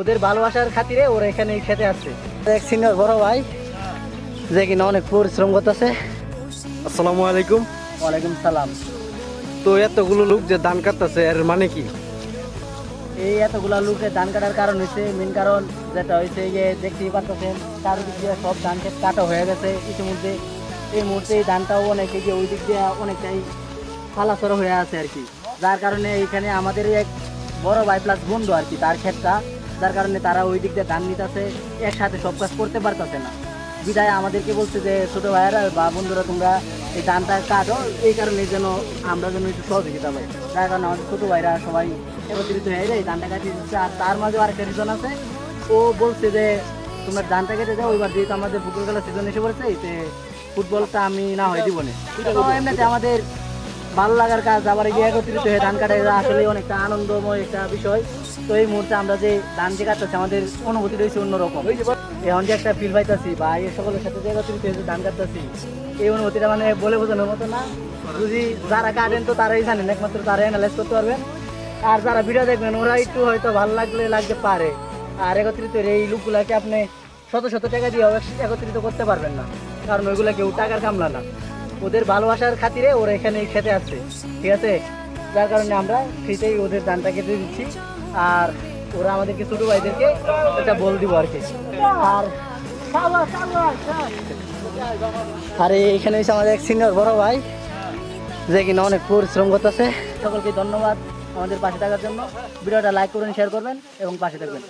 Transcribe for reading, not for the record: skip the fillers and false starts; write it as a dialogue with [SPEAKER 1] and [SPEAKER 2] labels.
[SPEAKER 1] ওদের ভালোবাসার খাতিরে ওরা এখানে খেতে আসছে। এক সিনিয়র বড় ভাই যে কিনা অনেক পরিশ্রম করতেছে।
[SPEAKER 2] আসসালামু আলাইকুম।
[SPEAKER 1] ওয়ালাইকুম সালাম।
[SPEAKER 2] তো এতগুলো লোক যে ধান কাটতেছে এর মানে কি?
[SPEAKER 1] এই এতগুলা লোকের ধান কাটার কারণ হচ্ছে, মেন কারণ যেটা হয়েছে যে দেখতেই পাচ্ছেন চারিদিক দিয়ে সব ধান ক্ষেত কাটা হয়ে গেছে ইতিমধ্যে। এই মুহূর্তে এই ধানটাও অনেক এই যে ওই দিক দিয়ে অনেকটাই ফালাসরা হয়ে আছে আর কি, যার কারণে এইখানে আমাদের এক বড় ভাই প্লাস বন্ধু আর কি তার ক্ষেতটা, যার কারণে তারা ওই দিক দিয়ে ধান নিতেছে, একসাথে সব কাজ করতে পারতেছে না। বিদায় আমাদেরকে বলছে যে ছোটো ভাইয়েরা বা বন্ধুরা তোমরা এই ধানটা কাটো, এই কারণে যেন আমরা যেন একটু সহযোগিতা পাই, যার কারণে আমাদের ছোটো ভাইরা সবাই একত্রিত হয়ে যায় ধানটা কাটিয়ে দিচ্ছে। আর তার মাঝেও আরেকটা রিজন আছে, ও বলছে যে তোমরা ধানটা কেটে দাও, ওইবার যেহেতু আমাদের ফুটবল খেলার সিজন এসে পড়েছে, এতে ফুটবলটা আমি না হয় দিব না। তো এমনিতে আমাদের ভালো লাগার কাজ, আবার গিয়ে একত্রিত হয়ে ধান কাটা আসলে অনেকটা আনন্দময় একটা বিষয়। তো এই মুহূর্তে আমরা যে ধান যে কাটতেছি আমাদের অনুভূতি রয়েছে অন্যরকম। এখন যে একটা ফিল পাইতেছি বা এই সকলের সাথে যে একত্রিত হয়ে যে ধান কাটতেছি, এই অনুভূতিটা মানে বলে বোঝানোর মতো না। যদি যারা কাটেন তো তারাই জানেন, একমাত্র তারা অ্যানালাইজ করতে পারবেন। আর যারা ভিডিও দেখবেন ওরা একটু হয়তো ভালো লাগতে পারে। আর একত্রিত এই লোকগুলাকে আপনি শত শত টাকা দিয়ে একত্রিত করতে পারবেন না, কারণ ওইগুলা কেউ টাকার কামলা না। ওদের ভালোবাসার খাতিরে ওরা এখানে খেতে আসছে, ঠিক আছে? যার কারণে আমরা ফ্রিতেই ওদের ধানটা কেটে দিচ্ছি। আর ওরা আমাদেরকে ছোটো ভাইদেরকে এটা বল দিব আর কি। আর এখানে এসে আমাদের এক সিনিয়র বড় ভাই যে কিনা অনেক পরিশ্রম করতেছে। সকলকে ধন্যবাদ আমাদের পাশে থাকার জন্য। ভিডিওটা লাইক করবেন, শেয়ার করবেন এবং পাশে থাকবেন।